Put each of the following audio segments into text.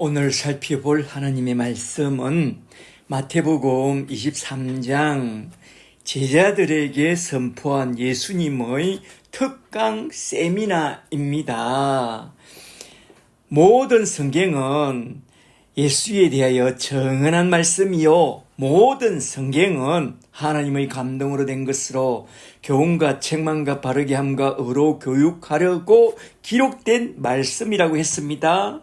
오늘 살펴볼 하나님의 말씀은 마태복음 23장 제자들에게 선포한 예수님의 특강 세미나입니다. 모든 성경은 예수에 대하여 정언한 말씀이요, 모든 성경은 하나님의 감동으로 된 것으로 교훈과 책망과 바르게 함과 의로 교육하려고 기록된 말씀이라고 했습니다.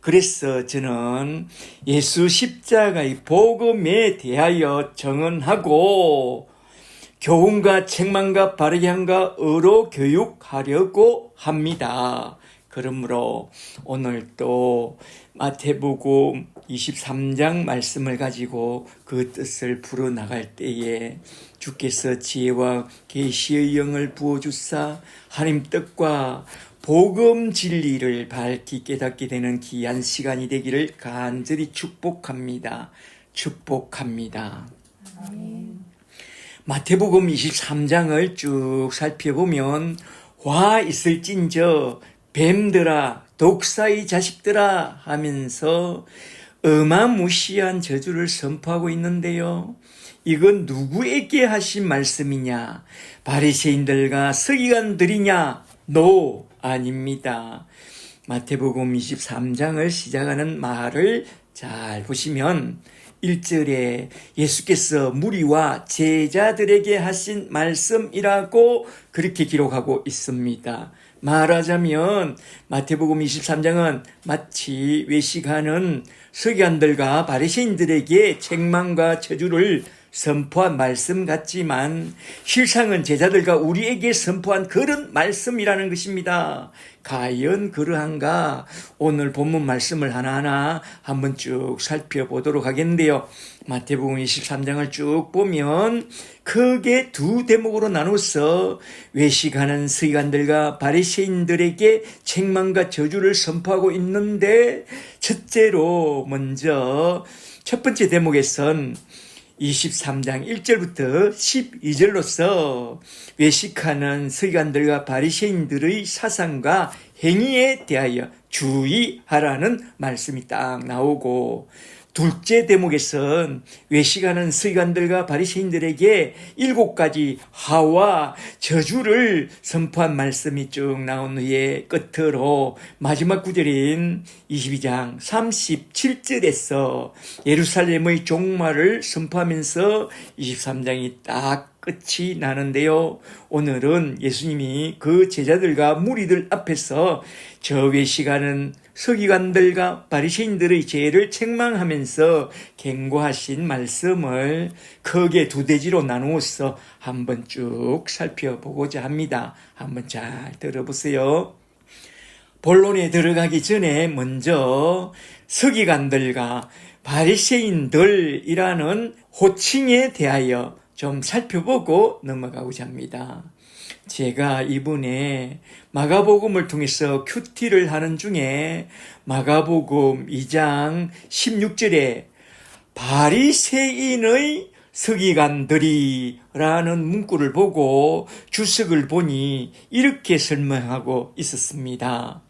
그래서 저는 예수 십자가의 복음에 대하여 정언하고 교훈과 책망과 바르게 함과 의로 교육하려고 합니다. 그러므로 오늘 또 마태복음 23장 말씀을 가지고 그 뜻을 풀어나갈 때에 주께서 지혜와 계시의 영을 부어주사 하나님 뜻과 복음 진리를 밝히 깨닫게 되는 귀한 시간이 되기를 간절히 축복합니다. 축복합니다. 마태복음 23장을 쭉 살펴보면 화 있을진저 뱀들아 독사의 자식들아 하면서 어마무시한 저주를 선포하고 있는데요. 이건 누구에게 하신 말씀이냐? 바리새인들과 서기관들이냐? 노, 아닙니다. 마태복음 23장을 시작하는 말을 잘 보시면 1절에 예수께서 무리와 제자들에게 하신 말씀이라고 그렇게 기록하고 있습니다. 말하자면 마태복음 23장은 마치 외식하는 서기관들과 바리새인들에게 책망과 저주를 선포한 말씀 같지만 실상은 제자들과 우리에게 선포한 그런 말씀이라는 것입니다. 과연 그러한가? 오늘 본문 말씀을 하나하나 한번 쭉 살펴보도록 하겠는데요. 마태복음 23장을 쭉 보면 크게 두 대목으로 나눠서 외식하는 서기관들과 바리새인들에게 책망과 저주를 선포하고 있는데, 첫째로 먼저 첫 번째 대목에선 23장 1절부터 12절로서 외식하는 서기관들과 바리새인들의 사상과 행위에 대하여 주의하라는 말씀이 딱 나오고, 둘째 대목에선 외식하는 서기관들과 바리새인들에게 7가지 화와 저주를 선포한 말씀이 쭉 나온 후에 끝으로 마지막 구절인 22장 37절에서 예루살렘의 종말을 선포하면서 23장이 딱 끝이 나는데요. 오늘은 예수님이 그 제자들과 무리들 앞에서 저 외식하는 서기관들과 바리새인들의 죄를 책망하면서 경고하신 말씀을 크게 두 대지로 나누어서 한번 쭉 살펴보고자 합니다. 한번 잘 들어보세요. 본론에 들어가기 전에 먼저 서기관들과 바리새인들이라는 호칭에 대하여 좀 살펴보고 넘어가고자 합니다. 제가 이번에 마가복음을 통해서 큐티를 하는 중에 마가복음 2장 16절에 바리새인의 서기관들이 라는 문구를 보고 주석을 보니 이렇게 설명하고 있었습니다.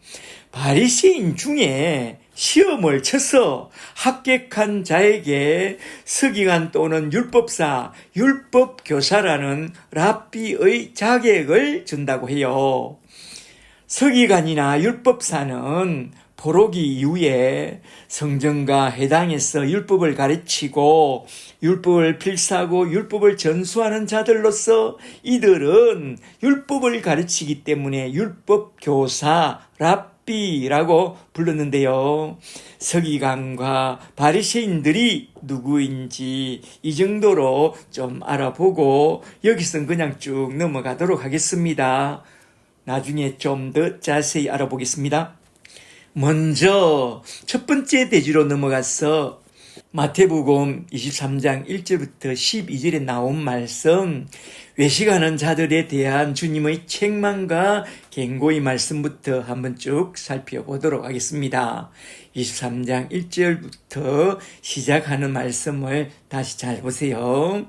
바리새인 중에 시험을 쳐서 합격한 자에게 서기관 또는 율법사, 율법교사라는 랍비의 자격을 준다고 해요. 서기관이나 율법사는 포로기 이후에 성전과 회당에서 율법을 가르치고 율법을 필사하고 율법을 전수하는 자들로서 이들은 율법을 가르치기 때문에 율법교사, 랍비라고 불렀는데요. 서기관과 바리새인들이 누구인지 이 정도로 좀 알아보고 여기서는 그냥 쭉 넘어가도록 하겠습니다. 나중에 좀 더 자세히 알아보겠습니다. 먼저 첫 번째 대지로 넘어가서 마태복음 23장 1절부터 12절에 나온 말씀, 외식하는 자들에 대한 주님의 책망과 경고의 말씀부터 한번 쭉 살펴보도록 하겠습니다. 23장 1절부터 시작하는 말씀을 다시 잘 보세요.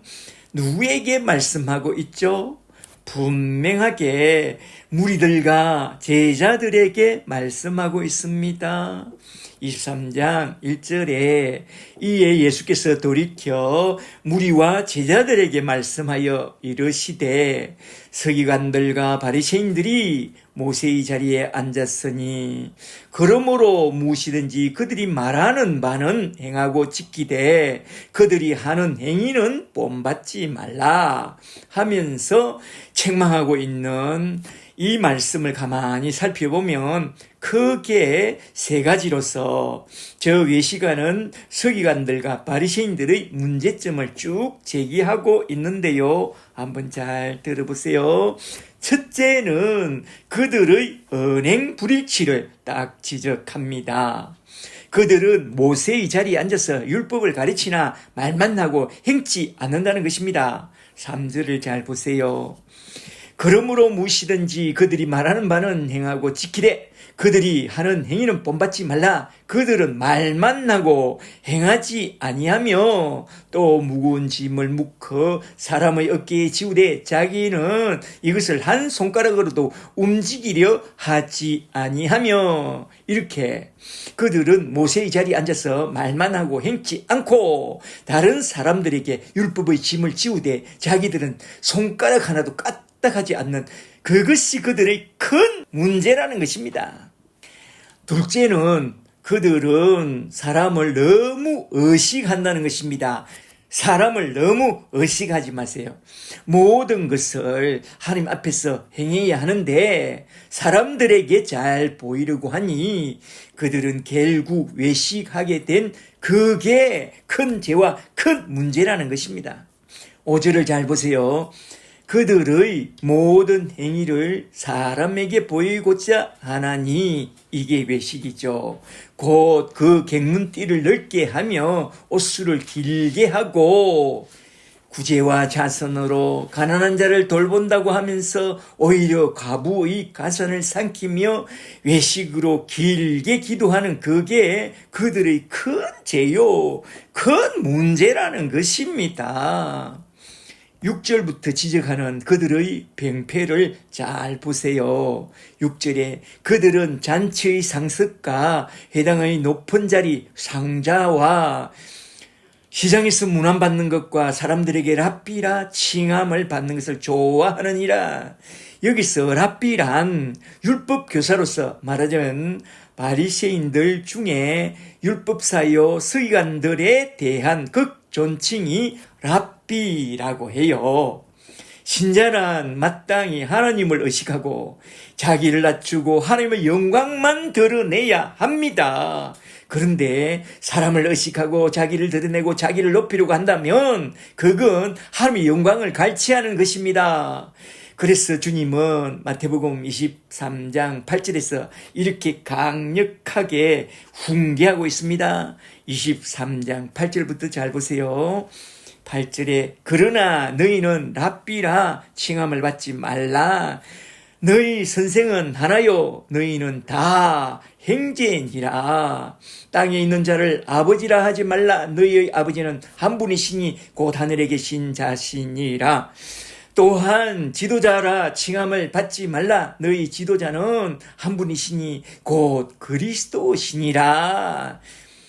누구에게 말씀하고 있죠? 분명하게 무리들과 제자들에게 말씀하고 있습니다. 23장 1절에 이에 예수께서 돌이켜 무리와 제자들에게 말씀하여 이르시되 서기관들과 바리새인들이 모세의 자리에 앉았으니 그러므로 무엇이든지 그들이 말하는 바는 행하고 지키되 그들이 하는 행위는 본받지 말라 하면서 책망하고 있는 이 말씀을 가만히 살펴보면 크게 세 가지로서 저 외시관은 서기관들과 바리새인들의 문제점을 쭉 제기하고 있는데요. 한번 잘 들어보세요. 첫째는 그들의 언행 불일치를 딱 지적합니다. 그들은 모세의 자리에 앉아서 율법을 가르치나 말만 하고 행치 않는다는 것입니다. 3절을 잘 보세요. 그러므로 무엇이든지 그들이 말하는 바는 행하고 지키되 그들이 하는 행위는 본받지 말라. 그들은 말만 하고 행하지 아니하며 또 무거운 짐을 묶어 사람의 어깨에 지우되 자기는 이것을 한 손가락으로도 움직이려 하지 아니하며 이렇게 그들은 모세의 자리에 앉아서 말만 하고 행치 않고 다른 사람들에게 율법의 짐을 지우되 자기들은 손가락 하나도 까딱하지 않는 그것이 그들의 큰 문제라는 것입니다. 둘째는 그들은 사람을 너무 의식한다는 것입니다. 사람을 너무 의식하지 마세요. 모든 것을 하나님 앞에서 행해야 하는데 사람들에게 잘 보이려고 하니 그들은 결국 외식하게 된 그게 큰 죄와 큰 문제라는 것입니다. 5절을 잘 보세요. 그들의 모든 행위를 사람에게 보이고자 하나니 이게 외식이죠. 곧 그 갱문띠를 넓게 하며 옷수를 길게 하고 구제와 자선으로 가난한 자를 돌본다고 하면서 오히려 과부의 가산을 삼키며 외식으로 길게 기도하는 그게 그들의 큰 죄요, 큰 문제라는 것입니다. 6절부터 지적하는 그들의 병폐를 잘 보세요. 6절에 그들은 잔치의 상석과 회당의 높은 자리 상자와 시장에서 문안받는 것과 사람들에게 랍비라 칭함을 받는 것을 좋아하느니라. 여기서 랍비란 율법 교사로서 말하자면 바리새인들 중에 율법사요 서기관들에 대한 극존칭이 랍비라고 해요. 신자란 마땅히 하나님을 의식하고 자기를 낮추고 하나님의 영광만 드러내야 합니다. 그런데 사람을 의식하고 자기를 드러내고 자기를 높이려고 한다면 그건 하나님의 영광을 갈취하는 것입니다. 그래서 주님은 마태복음 23장 8절에서 이렇게 강력하게 훈계하고 있습니다. 23장 8절부터 잘 보세요. 8절에 그러나 너희는 랍비라 칭함을 받지 말라. 너희 선생은 하나요 너희는 다 형제니라. 땅에 있는 자를 아버지라 하지 말라. 너희의 아버지는 한 분이시니 곧 하늘에 계신 자시니라. 또한 지도자라 칭함을 받지 말라. 너희 지도자는 한 분이시니 곧 그리스도시니라.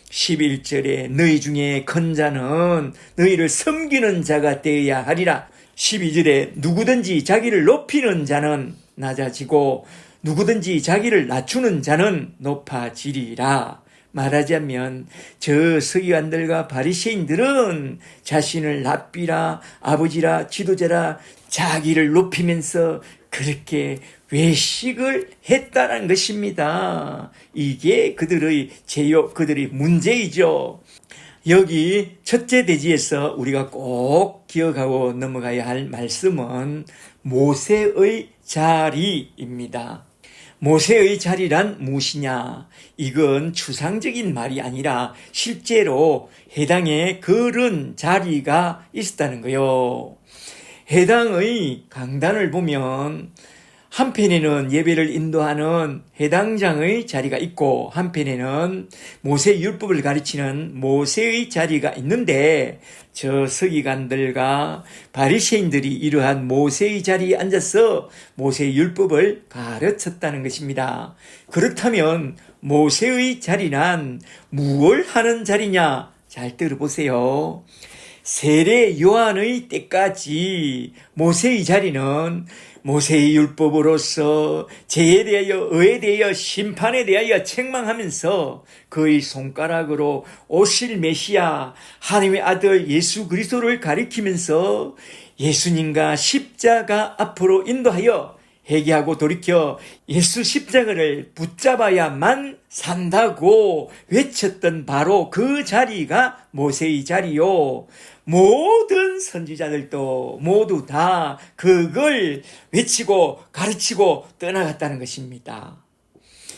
11절에 너희 중에 큰 자는 너희를 섬기는 자가 되어야 하리라. 12절에 누구든지 자기를 높이는 자는 낮아지고 누구든지 자기를 낮추는 자는 높아지리라. 말하자면 저 서기관들과 바리새인들은 자신을 랍비라 아버지라 지도자라 자기를 높이면서 그렇게 외식을 했다는 것입니다. 이게 그들의 죄요, 그들의 문제이죠. 여기 첫째 대지에서 우리가 꼭 기억하고 넘어가야 할 말씀은 모세의 자리입니다. 모세의 자리란 무엇이냐? 이건 추상적인 말이 아니라 실제로 해당에 그런 자리가 있었다는 거요. 해당의 강단을 보면 한편에는 예배를 인도하는 해당장의 자리가 있고 한편에는 모세 율법을 가르치는 모세의 자리가 있는데 저 서기관들과 바리새인들이 이러한 모세의 자리에 앉아서 모세의 율법을 가르쳤다는 것입니다. 그렇다면 모세의 자리란 무엇을 하는 자리냐? 잘 들어보세요. 세례 요한의 때까지 모세의 자리는 모세의 율법으로서 죄에 대하여 의에 대하여 심판에 대하여 책망하면서 그의 손가락으로 오실 메시아 하나님의 아들 예수 그리스도를 가리키면서 예수님과 십자가 앞으로 인도하여 회개하고 돌이켜 예수 십자가를 붙잡아야만 산다고 외쳤던 바로 그 자리가 모세의 자리요. 모든 선지자들도 모두 다 그걸 외치고 가르치고 떠나갔다는 것입니다.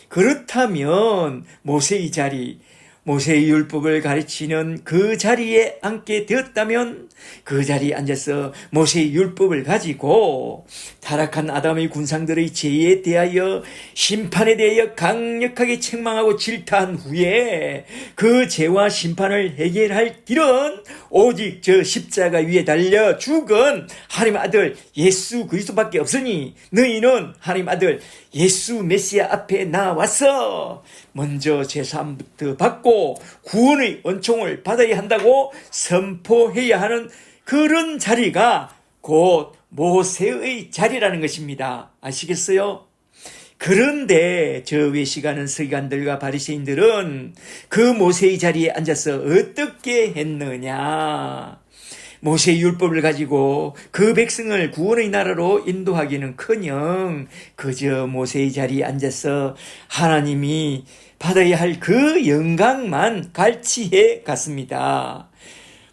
그렇다면 모세의 자리, 모세의 율법을 가르치는 그 자리에 앉게 되었다면 그 자리에 앉아서 모세의 율법을 가지고 타락한 아담의 군상들의 죄에 대하여 심판에 대하여 강력하게 책망하고 질타한 후에 그 죄와 심판을 해결할 길은 오직 저 십자가 위에 달려 죽은 하나님 아들 예수 그리스도밖에 없으니 너희는 하나님 아들 예수 메시아 앞에 나와서 먼저 제사함부터 받고 구원의 은총을 받아야 한다고 선포해야 하는 그런 자리가 곧 모세의 자리라는 것입니다. 아시겠어요? 그런데 저 외식하는 서기관들과 바리새인들은 그 모세의 자리에 앉아서 어떻게 했느냐? 모세의 율법을 가지고 그 백성을 구원의 나라로 인도하기는커녕 그저 모세의 자리에 앉아서 하나님이 받아야 할 그 영광만 갈취해 갔습니다.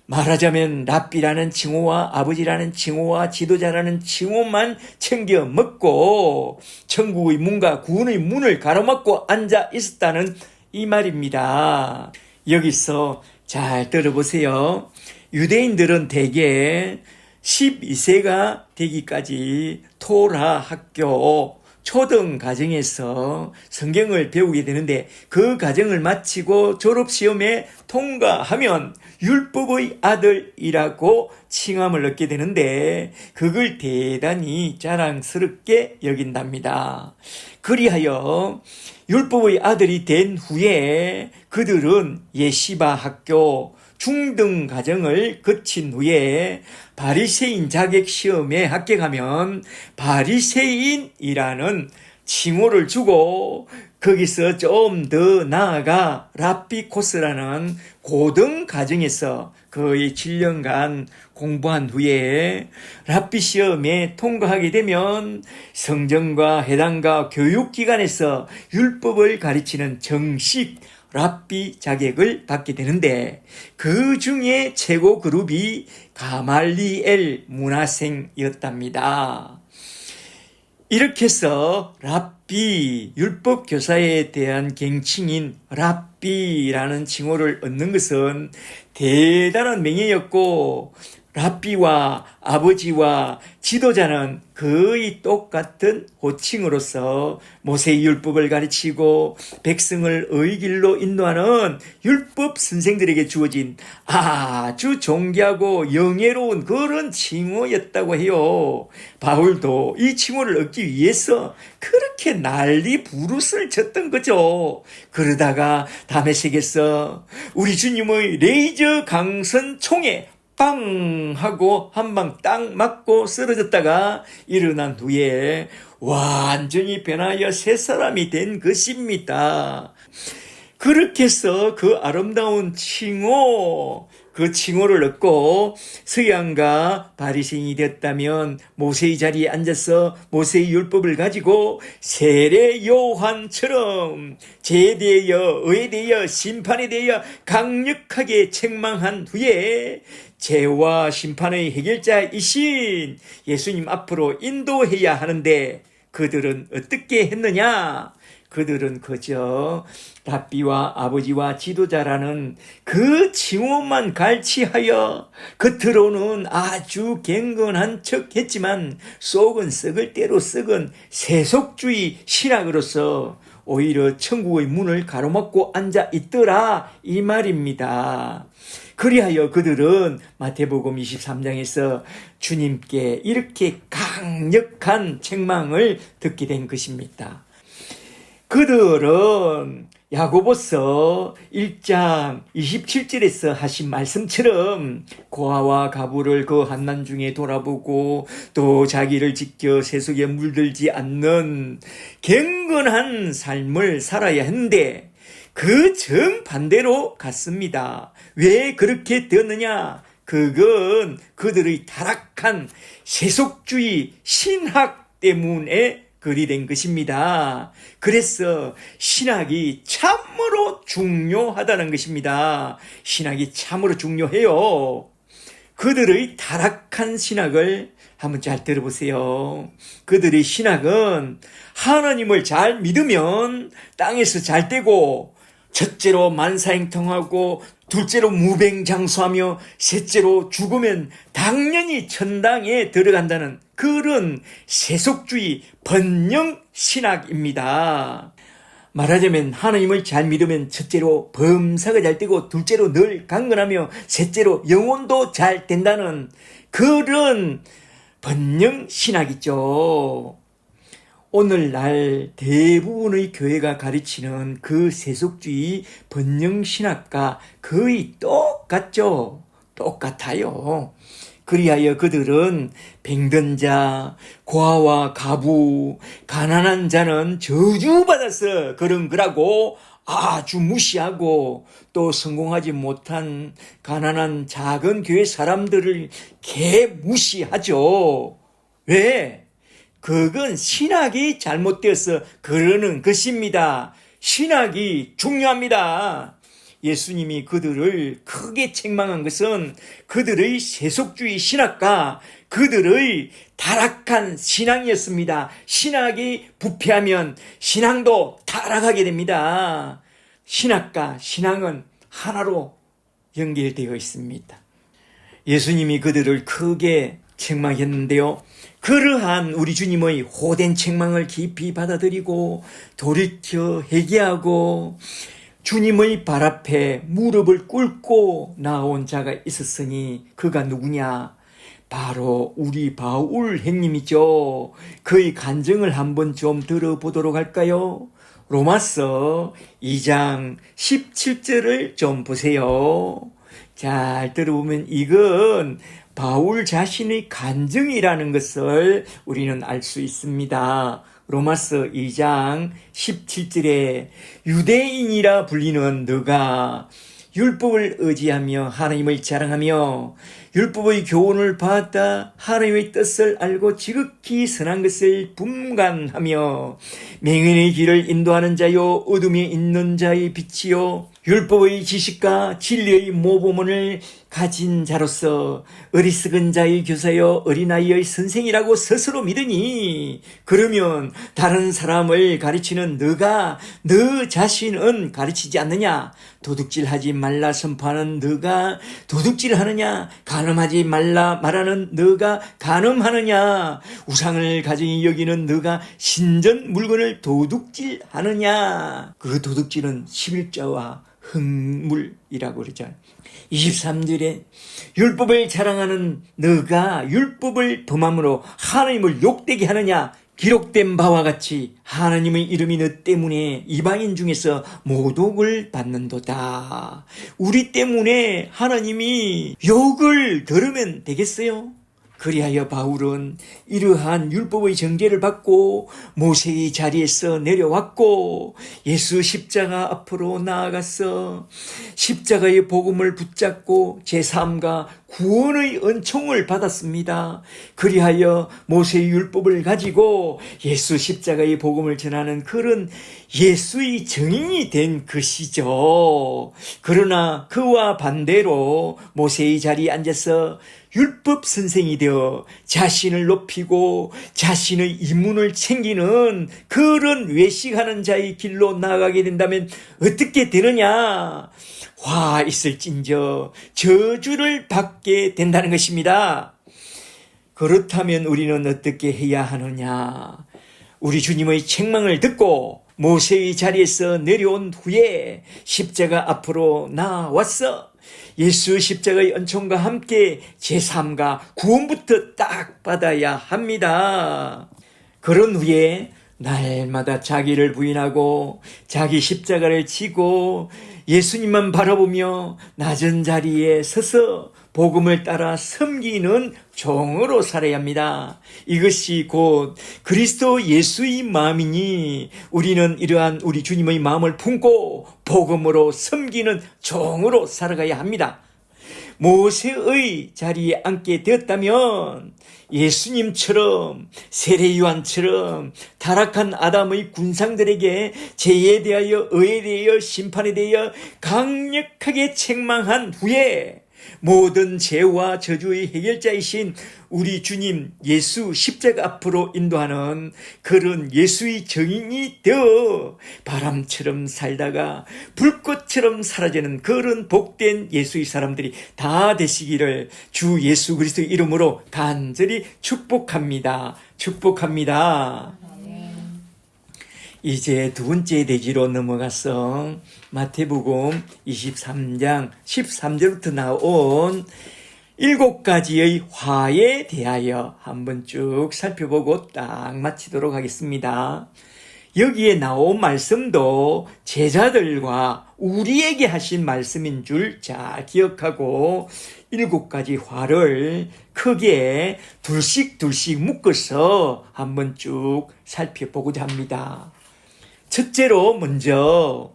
말하자면 랍비라는 칭호와 아버지라는 칭호와 지도자라는 칭호만 챙겨 먹고 천국의 문과 구원의 문을 가로막고 앉아 있었다는 이 말입니다. 여기서 잘 들어보세요. 유대인들은 대개 12세가 되기까지 토라 학교 초등 과정에서 성경을 배우게 되는데 그 과정을 마치고 졸업시험에 통과하면 율법의 아들이라고 칭함을 얻게 되는데 그걸 대단히 자랑스럽게 여긴답니다. 그리하여 율법의 아들이 된 후에 그들은 예시바 학교 중등 과정을 거친 후에 바리새인 자격 시험에 합격하면 바리새인이라는 칭호를 주고 거기서 좀 더 나아가 랍비 코스라는 고등 과정에서 거의 7년간 공부한 후에 랍비 시험에 통과하게 되면 성전과 회당과 교육기관에서 율법을 가르치는 정식 랍비 자격을 받게 되는데 그 중에 최고 그룹이 가말리엘 문화생이었답니다. 이렇게 해서 랍비, 율법 교사에 대한 갱칭인 랍비라는 칭호를 얻는 것은 대단한 명예였고 랍비와 아버지와 지도자는 거의 똑같은 호칭으로서 모세의 율법을 가르치고 백성을 의의 길로 인도하는 율법 선생들에게 주어진 아주 존귀하고 영예로운 그런 칭호였다고 해요. 바울도 이 칭호를 얻기 위해서 그렇게 난리 부르스를 쳤던 거죠. 그러다가 다메섹에서 우리 주님의 레이저 강선 총에 빵 하고 한 방 딱 맞고 쓰러졌다가 일어난 후에 완전히 변하여 새 사람이 된 것입니다. 그렇게 해서 그 아름다운 칭호, 그 칭호를 얻고 서기관과 바리새인이 되었다면 모세의 자리에 앉아서 모세의 율법을 가지고 세례 요한처럼 죄에 대하여 의에 대하여 심판에 대하여 강력하게 책망한 후에 죄와 심판의 해결자이신 예수님 앞으로 인도해야 하는데 그들은 어떻게 했느냐? 그들은 그저 랍비와 아버지와 지도자라는 그 칭호만 갈취하여 겉으로는 아주 경건한 척 했지만 속은 썩을 대로 썩은 세속주의 신학으로서 오히려 천국의 문을 가로막고 앉아 있더라 이 말입니다. 그리하여 그들은 마태복음 23장에서 주님께 이렇게 강력한 책망을 듣게 된 것입니다. 그들은 야고보서 1장 27절에서 하신 말씀처럼 고아와 가부를 그 환난 중에 돌아보고 또 자기를 지켜 세속에 물들지 않는 경건한 삶을 살아야 하는데 그 정반대로 갔습니다. 왜 그렇게 되었느냐? 그건 그들의 타락한 세속주의 신학 때문에 그리 된 것입니다. 그래서 신학이 참으로 중요하다는 것입니다. 신학이 참으로 중요해요. 그들의 타락한 신학을 한번 잘 들어보세요. 그들의 신학은 하나님을 잘 믿으면 땅에서 잘 되고 첫째로 만사행통하고 둘째로 무병장수하며 셋째로 죽으면 당연히 천당에 들어간다는 그런 세속주의 번영 신학입니다. 말하자면 하나님을 잘 믿으면 첫째로 범사가 잘 되고 둘째로 늘 강건하며 셋째로 영혼도 잘 된다는 그런 번영 신학이죠. 오늘날 대부분의 교회가 가르치는 그 세속주의 번영신학과 거의 똑같죠. 똑같아요. 그리하여 그들은 병든 자, 고아와 가부, 가난한 자는 저주받아서 그런 거라고 아주 무시하고 또 성공하지 못한 가난한 작은 교회 사람들을 개무시하죠. 왜? 그건 신학이 잘못되어서 그러는 것입니다. 신학이 중요합니다. 예수님이 그들을 크게 책망한 것은 그들의 세속주의 신학과 그들의 타락한 신앙이었습니다. 신학이 부패하면 신앙도 타락하게 됩니다. 신학과 신앙은 하나로 연결되어 있습니다. 예수님이 그들을 크게 책망했는데요. 그러한 우리 주님의 호된 책망을 깊이 받아들이고 돌이켜 회개하고 주님의 발 앞에 무릎을 꿇고 나온 자가 있었으니 그가 누구냐? 바로 우리 바울 형님이죠. 그의 간증을 한번 좀 들어보도록 할까요? 로마서 2장 17절을 좀 보세요. 잘 들어보면 이건 바울 자신의 간증이라는 것을 우리는 알 수 있습니다. 로마서 2장 17절에 유대인이라 불리는 너가 율법을 의지하며 하나님을 자랑하며 율법의 교훈을 받아 하나님의 뜻을 알고 지극히 선한 것을 분간하며 맹인의 길을 인도하는 자요 어둠에 있는 자의 빛이요 율법의 지식과 진리의 모범을 가진 자로서 어리석은 자의 교사여 어린아이의 선생이라고 스스로 믿으니 그러면 다른 사람을 가르치는 너가 너 자신은 가르치지 않느냐? 도둑질하지 말라 선포하는 너가 도둑질하느냐? 간음하지 말라 말하는 너가 간음하느냐? 우상을 가증히 여기는 너가 신전 물건을 도둑질하느냐? 그 도둑질은 11자와 흙물이라고 그러죠. 23절에 율법을 자랑하는 너가 율법을 범함으로 하나님을 욕되게 하느냐? 기록된 바와 같이 하나님의 이름이 너 때문에 이방인 중에서 모독을 받는도다. 우리 때문에 하나님이 욕을 들으면 되겠어요? 그리하여 바울은 이러한 율법의 정죄를 받고 모세의 자리에서 내려왔고 예수 십자가 앞으로 나아가서 십자가의 복음을 붙잡고 제3과 구원의 은총을 받았습니다. 그리하여 모세의 율법을 가지고 예수 십자가의 복음을 전하는 그런 예수의 증인이 된 것이죠. 그러나 그와 반대로 모세의 자리에 앉아서 율법 선생이 되어 자신을 높이고 자신의 이문을 챙기는 그런 외식하는 자의 길로 나아가게 된다면 어떻게 되느냐? 화 있을진저 저주를 받게 된다는 것입니다. 그렇다면 우리는 어떻게 해야 하느냐? 우리 주님의 책망을 듣고 모세의 자리에서 내려온 후에 십자가 앞으로 나왔어. 예수 십자가의 은총과 함께 제3가 구원부터 딱 받아야 합니다. 그런 후에 날마다 자기를 부인하고 자기 십자가를 지고 예수님만 바라보며 낮은 자리에 서서 복음을 따라 섬기는 종으로 살아야 합니다. 이것이 곧 그리스도 예수의 마음이니 우리는 이러한 우리 주님의 마음을 품고 복음으로 섬기는 종으로 살아가야 합니다. 모세의 자리에 앉게 되었다면 예수님처럼 세례요한처럼 타락한 아담의 군상들에게 죄에 대하여 의에 대하여 심판에 대하여 강력하게 책망한 후에 모든 죄와 저주의 해결자이신 우리 주님 예수 십자가 앞으로 인도하는 그런 예수의 증인이 되어 바람처럼 살다가 불꽃처럼 사라지는 그런 복된 예수의 사람들이 다 되시기를 주 예수 그리스도의 이름으로 간절히 축복합니다. 축복합니다. 이제 두 번째 대지로 넘어가서 마태복음 23장 13절부터 나온 7가지의 화에 대하여 한번 쭉 살펴보고 딱 마치도록 하겠습니다. 여기에 나온 말씀도 제자들과 우리에게 하신 말씀인 줄 잘 기억하고 7가지 화를 크게 둘씩 묶어서 한번 쭉 살펴보고자 합니다. 첫째로 먼저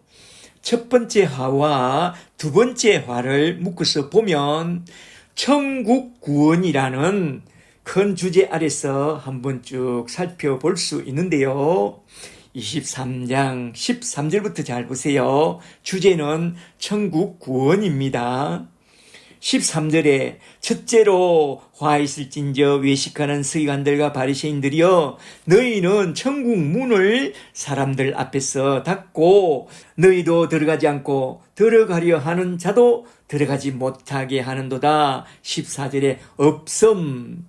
첫 번째 화와 두 번째 화를 묶어서 보면 천국 구원이라는 큰 주제 아래서 한번 쭉 살펴볼 수 있는데요. 23장 13절부터 잘 보세요. 주제는 천국 구원입니다. 13절에 첫째로 화 있을진저 외식하는 서기관들과 바리새인들이여 너희는 천국 문을 사람들 앞에서 닫고 너희도 들어가지 않고 들어가려 하는 자도 들어가지 못하게 하는도다. 14절에 없음,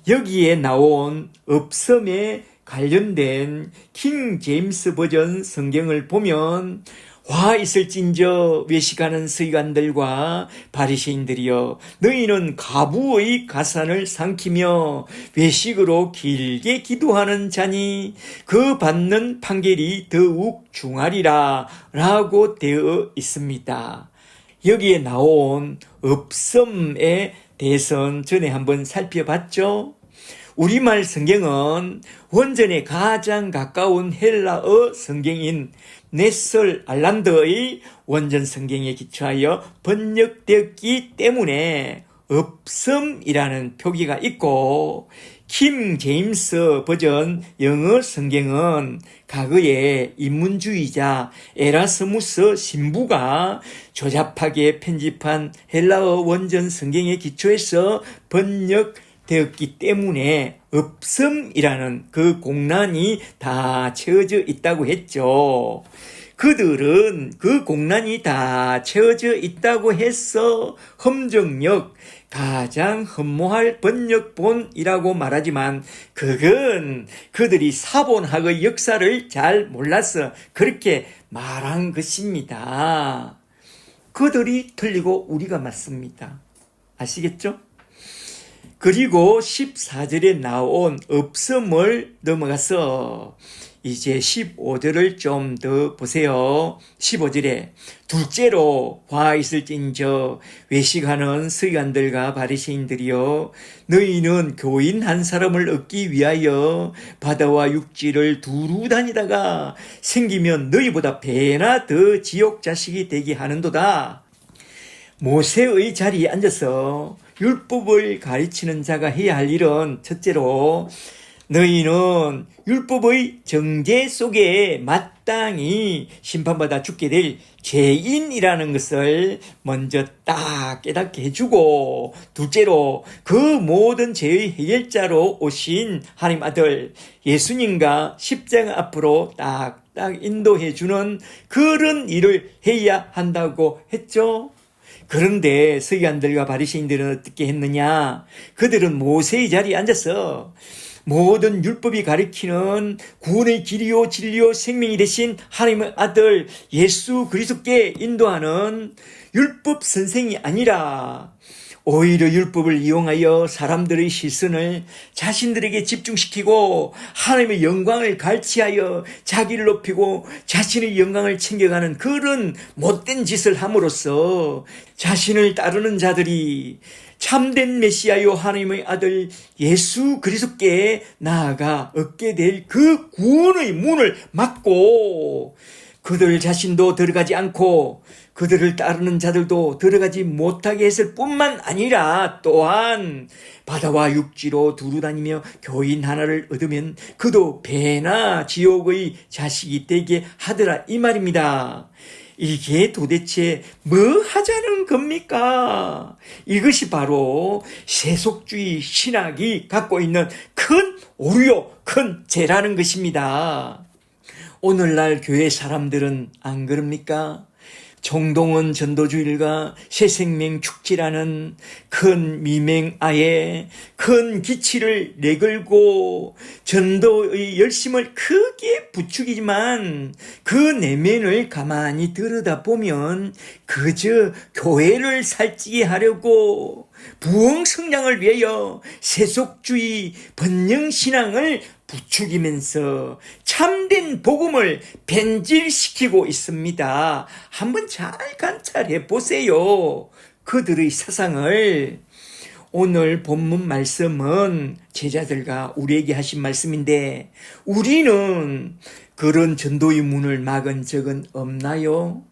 여기에 나온 없음에 관련된 킹 제임스 버전 성경을 보면 화 있을진저 외식하는 서기관들과 바리새인들이여 너희는 가부의 가산을 삼키며 외식으로 길게 기도하는 자니 그 받는 판결이 더욱 중하리라 라고 되어 있습니다. 여기에 나온 없음에 대해서는 전에 한번 살펴봤죠. 우리말 성경은 원전에 가장 가까운 헬라어 성경인 넷설 알란드의 원전 성경에 기초하여 번역되었기 때문에 없음이라는 표기가 있고 킹 제임스 버전 영어 성경은 과거에 인문주의자 에라스무스 신부가 조잡하게 편집한 헬라어 원전 성경에 기초해서 번역되었기 때문에 없음이라는 그 공란이 다 채워져 있다고 했죠. 그들은 그 공란이 다 채워져 있다고 해서 험정역 가장 흠모할 번역본이라고 말하지만 그건 그들이 사본학의 역사를 잘 몰라서 그렇게 말한 것입니다. 그들이 틀리고 우리가 맞습니다. 아시겠죠? 그리고 14절에 나온 없음을 넘어가서 이제 15절을 좀 더 보세요. 15절에 둘째로 화 있을진저 외식하는 서기관들과 바리새인들이여 너희는 교인 한 사람을 얻기 위하여 바다와 육지를 두루 다니다가 생기면 너희보다 배나 더 지옥 자식이 되게 하는도다. 모세의 자리에 앉아서 율법을 가르치는 자가 해야 할 일은 첫째로 너희는 율법의 정죄 속에 마땅히 심판받아 죽게 될 죄인이라는 것을 먼저 딱 깨닫게 해주고, 둘째로 그 모든 죄의 해결자로 오신 하나님 아들 예수님과 십자가 앞으로 딱딱 인도해주는 그런 일을 해야 한다고 했죠. 그런데 서기관들과 바리새인들은 어떻게 했느냐? 그들은 모세의 자리에 앉아서 모든 율법이 가리키는 구원의 길이요 진리요 생명이 되신 하나님의 아들 예수 그리스도께 인도하는 율법 선생이 아니라 오히려 율법을 이용하여 사람들의 시선을 자신들에게 집중시키고 하나님의 영광을 갈취하여 자기를 높이고 자신의 영광을 챙겨가는 그런 못된 짓을 함으로써 자신을 따르는 자들이 참된 메시아요 하나님의 아들 예수 그리스도께 나아가 얻게 될 그 구원의 문을 막고 그들 자신도 들어가지 않고 그들을 따르는 자들도 들어가지 못하게 했을 뿐만 아니라 또한 바다와 육지로 두루 다니며 교인 하나를 얻으면 그도 배나 지옥의 자식이 되게 하더라 이 말입니다. 이게 도대체 뭐 하자는 겁니까? 이것이 바로 세속주의 신학이 갖고 있는 큰 오류요, 큰 죄라는 것입니다. 오늘날 교회 사람들은 안 그럽니까? 정동원 전도주일과 새생명 축제라는 큰 미맹아에 큰 기치를 내걸고 전도의 열심을 크게 부추기지만 그 내면을 가만히 들여다보면 그저 교회를 살찌게 하려고 부흥 성장을 위하여 세속주의 번영신앙을 부추기면서 참된 복음을 변질시키고 있습니다. 한번 잘 관찰해 보세요. 그들의 사상을. 오늘 본문 말씀은 제자들과 우리에게 하신 말씀인데 우리는 그런 전도의 문을 막은 적은 없나요?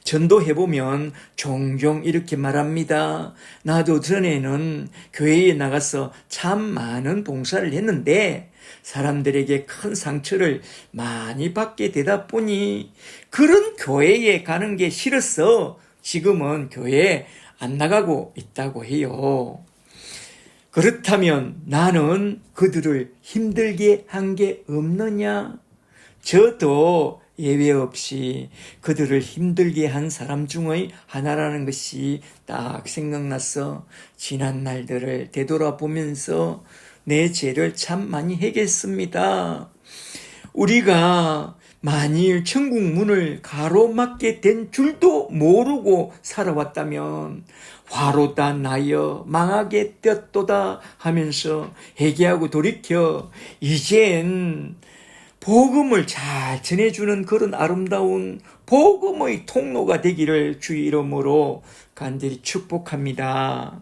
전도해보면 종종 이렇게 말합니다. 나도 전에는 교회에 나가서 참 많은 봉사를 했는데 사람들에게 큰 상처를 많이 받게 되다 보니 그런 교회에 가는 게 싫어서 지금은 교회에 안 나가고 있다고 해요. 그렇다면 나는 그들을 힘들게 한 게 없느냐? 저도 예외 없이 그들을 힘들게 한 사람 중의 하나라는 것이 딱 생각나서 지난 날들을 되돌아보면서 내 죄를 참 많이 해겠습니다. 우리가 만일 천국 문을 가로막게 된 줄도 모르고 살아왔다면 화로다 나여 망하게 되었도다 하면서 회개하고 돌이켜 이젠 복음을 잘 전해주는 그런 아름다운 복음의 통로가 되기를 주의 이름으로 간절히 축복합니다.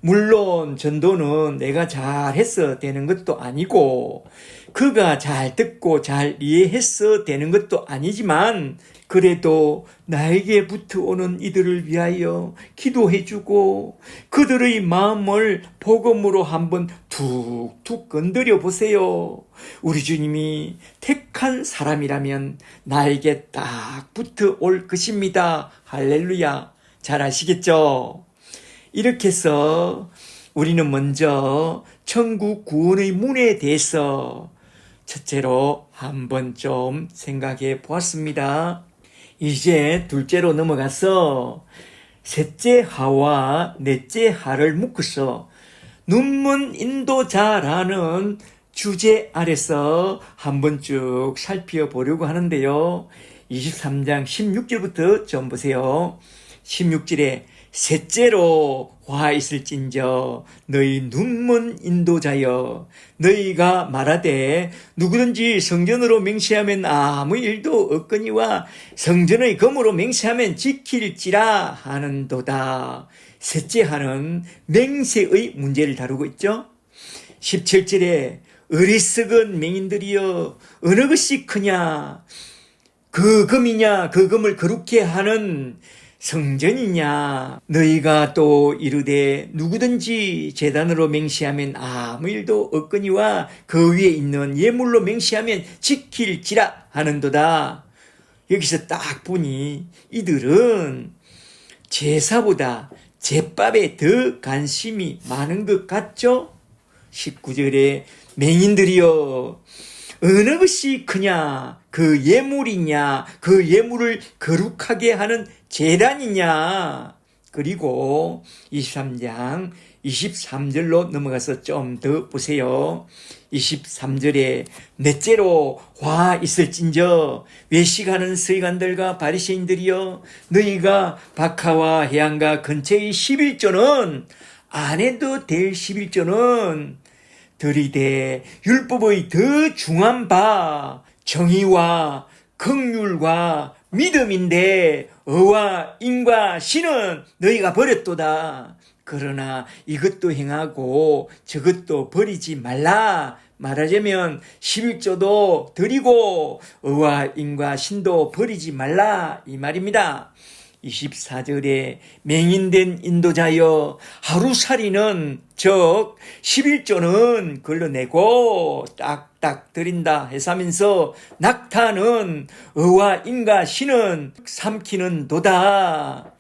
물론 전도는 내가 잘해서 되는 것도 아니고 그가 잘 듣고 잘 이해해서 되는 것도 아니지만 그래도 나에게부터 오는 이들을 위하여 기도해주고 그들의 마음을 복음으로 한번 툭툭 건드려 보세요. 우리 주님이 택한 사람이라면 나에게 딱 붙어 올 것입니다. 할렐루야. 잘 아시겠죠? 이렇게 해서 우리는 먼저 천국 구원의 문에 대해서 첫째로 한번 좀 생각해 보았습니다. 이제 둘째로 넘어가서 셋째 하와 넷째 하를 묶어서 눈문 인도자라는 주제 아래서 한번 쭉 살펴보려고 하는데요. 23장 16절부터 좀 보세요. 16절에 셋째로 화 있을진저 너희 눈먼 인도자여 너희가 말하되 누구든지 성전으로 맹세하면 아무 일도 없거니와 성전의 검으로 맹세하면 지킬지라 하는도다. 셋째 하는 맹세의 문제를 다루고 있죠. 17절에 어리석은 맹인들이여 어느 것이 크냐 그 검이냐 그 검을 거룩해 하는 성전이냐? 너희가 또 이르되 누구든지 제단으로 맹세하면 아무 일도 없거니와 그 위에 있는 예물로 맹세하면 지킬지라 하는도다. 여기서 딱 보니 이들은 제사보다 제밥에 더 관심이 많은 것 같죠? 19절에 맹인들이여 어느 것이 크냐? 그 예물이냐? 그 예물을 거룩하게 하는 제단이냐? 그리고 23장 23절로 넘어가서 좀 더 보세요. 23절에 넷째로 화 있을진저 외식하는 서기관들과 바리새인들이여 너희가 박하와 해안가 근처의 11조는 안 해도 될 11조는 들이대 율법의 더 중한 바 정의와 긍휼과 믿음인데 의와 인과 신은 너희가 버렸도다. 그러나 이것도 행하고 저것도 버리지 말라. 말하자면 11조도 드리고 의와 인과 신도 버리지 말라 이 말입니다. 24절에 맹인된 인도자여 하루살이는 즉 11조는 걸러내고 딱딱 드린다 해서면서 낙타는 의와 인과 신은 삼키는 도다.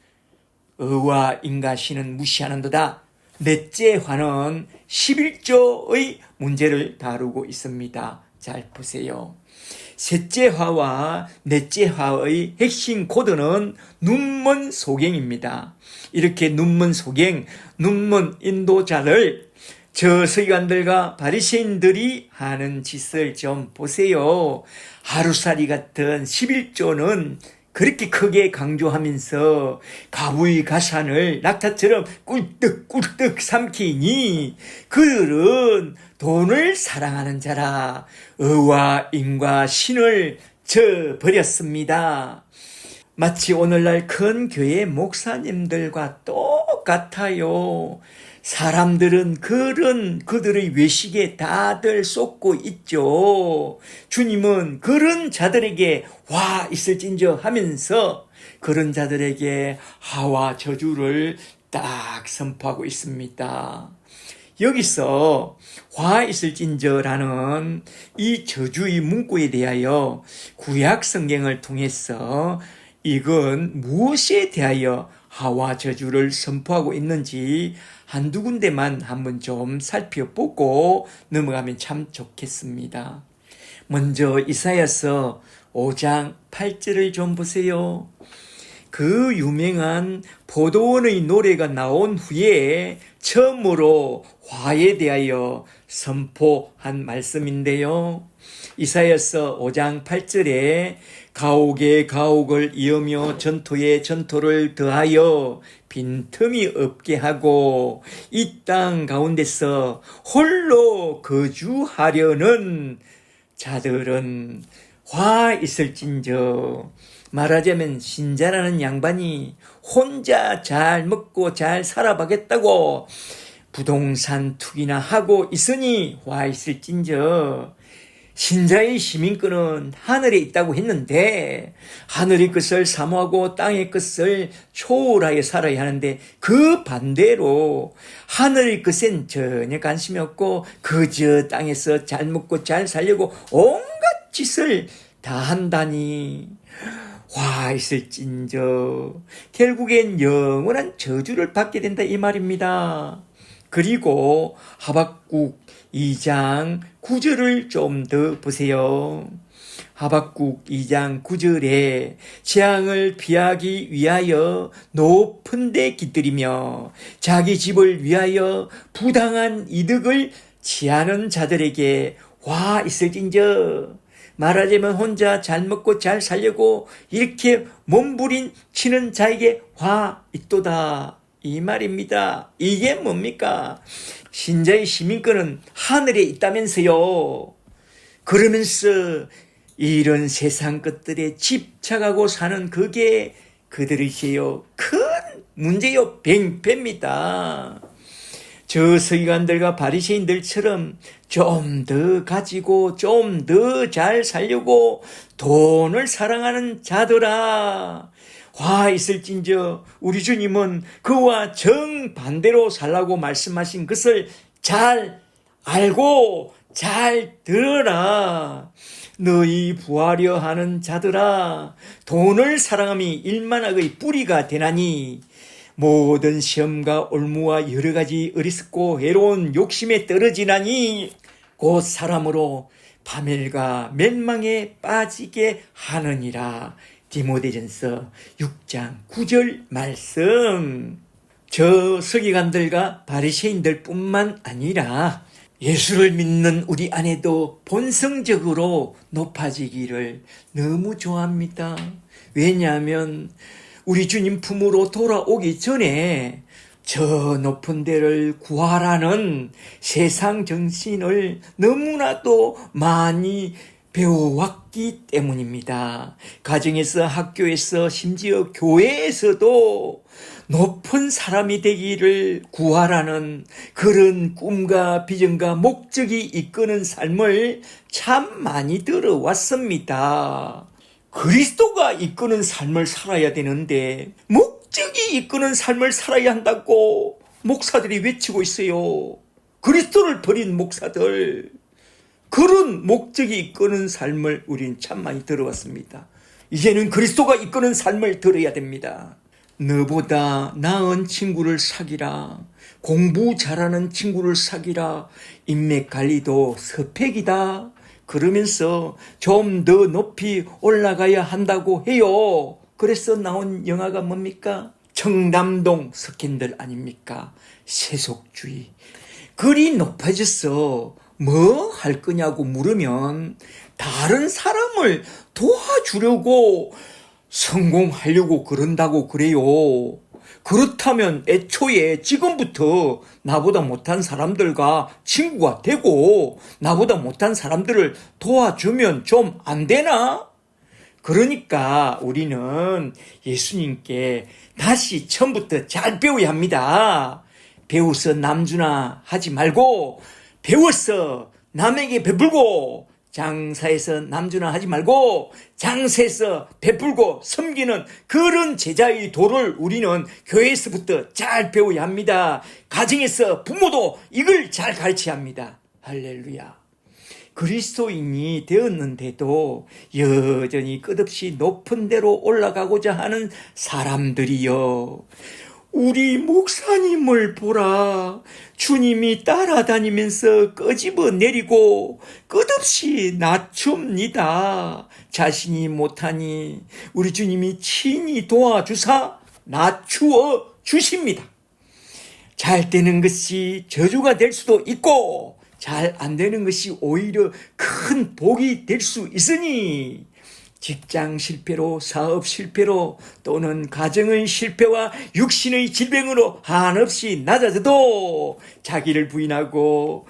의와 인과 신은 무시하는도다. 넷째 화는 11조의 문제를 다루고 있습니다. 잘 보세요. 셋째 화와 넷째 화의 핵심 코드는 눈먼 소갱입니다. 이렇게 눈먼 소갱, 눈먼 인도자를 저 서기관들과 바리새인들이 하는 짓을 좀 보세요. 하루살이 같은 11조는 그렇게 크게 강조하면서 가부의 가산을 낙타처럼 꿀떡꿀떡 삼키니 그들은 돈을 사랑하는 자라 의와 인과 신을 저버렸습니다. 마치 오늘날 큰 교회 목사님들과 똑같아요. 사람들은 그들의 외식에 다들 쏟고 있죠. 주님은 그런 자들에게 화 있을진저 하면서 그런 자들에게 하와 저주를 딱 선포하고 있습니다. 여기서 화 있을진저라는 이 저주의 문구에 대하여 구약 성경을 통해서 이건 무엇에 대하여 하와 저주를 선포하고 있는지 한두 군데만 한번 좀 살펴보고 넘어가면 참 좋겠습니다. 먼저 이사야서 5장 8절을 좀 보세요. 그 유명한 포도원의 노래가 나온 후에 처음으로 화에 대하여 선포한 말씀인데요. 이사야서 5장 8절에 가옥에 가옥을 이으며 전토에 전토를 더하여 빈틈이 없게 하고 이 땅 가운데서 홀로 거주하려는 자들은 화 있을진저. 말하자면 신자라는 양반이 혼자 잘 먹고 잘 살아가겠다고 부동산 투기나 하고 있으니 화 있을진저. 신자의 시민권은 하늘에 있다고 했는데 하늘의 것을 사모하고 땅의 것을 초월하여 살아야 하는데 그 반대로 하늘의 것엔 전혀 관심이 없고 그저 땅에서 잘 먹고 잘 살려고 온갖 짓을 다 한다니 화 있을진저. 결국엔 영원한 저주를 받게 된다 이 말입니다. 그리고 하박국 2장 9절을 좀 더 보세요. 하박국 2장 9절에 재앙을 피하기 위하여 높은 데 깃들이며 자기 집을 위하여 부당한 이득을 취하는 자들에게 화 있을진저. 말하자면 혼자 잘 먹고 잘 살려고 이렇게 몸부림 치는 자에게 화 있도다 이 말입니다. 이게 뭡니까? 신자의 시민권은 하늘에 있다면서요. 그러면서 이런 세상 것들에 집착하고 사는 그게 그들이지요. 큰 문제요. 뱅패입니다. 저 서기관들과 바리새인들처럼 좀 더 가지고 좀 더 잘 살려고 돈을 사랑하는 자들아 화 있을진저 우리 주님은 그와 정반대로 살라고 말씀하신 것을 잘 알고 잘 들어라. 너희 부하려 하는 자들아, 돈을 사랑함이 일만악의 뿌리가 되나니 모든 시험과 올무와 여러 가지 어리석고 해로운 욕심에 떨어지나니 곧 사람으로 파멸과 멸망에 빠지게 하느니라. 디모데전서 6장 9절 말씀. 저 서기관들과 바리새인들 뿐만 아니라 예수를 믿는 우리 안에도 본성적으로 높아지기를 너무 좋아합니다. 왜냐하면 우리 주님 품으로 돌아오기 전에 저 높은 데를 구하라는 세상 정신을 너무나도 많이 배워왔기 때문입니다. 가정에서, 학교에서, 심지어 교회에서도 높은 사람이 되기를 구하라는 그런 꿈과 비전과 목적이 이끄는 삶을 참 많이 들어왔습니다. 그리스도가 이끄는 삶을 살아야 되는데 목적이 이끄는 삶을 살아야 한다고 목사들이 외치고 있어요. 그리스도를 버린 목사들, 그런 목적이 이끄는 삶을 우린 참 많이 들어왔습니다. 이제는 그리스도가 이끄는 삶을 들어야 됩니다. 너보다 나은 친구를 사귀라. 공부 잘하는 친구를 사귀라. 인맥 관리도 스펙이다. 그러면서 좀 더 높이 올라가야 한다고 해요. 그래서 나온 영화가 뭡니까? 청담동 스캔들 아닙니까? 세속주의. 그리 높아졌어. 뭐 할 거냐고 물으면 다른 사람을 도와주려고 성공하려고 그런다고 그래요. 그렇다면 애초에 지금부터 나보다 못한 사람들과 친구가 되고 나보다 못한 사람들을 도와주면 좀 안 되나? 그러니까 우리는 예수님께 다시 처음부터 잘 배워야 합니다. 배워서 남주나 하지 말고 배워서 남에게 베풀고 장사에서 남주나 하지 말고 장사에서 베풀고 섬기는 그런 제자의 도를 우리는 교회에서부터 잘 배워야 합니다. 가정에서 부모도 이걸 잘 가르쳐야 합니다. 할렐루야. 그리스도인이 되었는데도 여전히 끝없이 높은 데로 올라가고자 하는 사람들이요. 우리 목사님을 보라. 주님이 따라다니면서 끄집어 내리고 끝없이 낮춥니다. 자신이 못하니 우리 주님이 친히 도와주사 낮추어 주십니다. 잘 되는 것이 저주가 될 수도 있고 잘 안 되는 것이 오히려 큰 복이 될 수 있으니 직장 실패로, 사업 실패로, 또는 가정의 실패와 육신의 질병으로 한없이 낮아져도 자기를 부인하고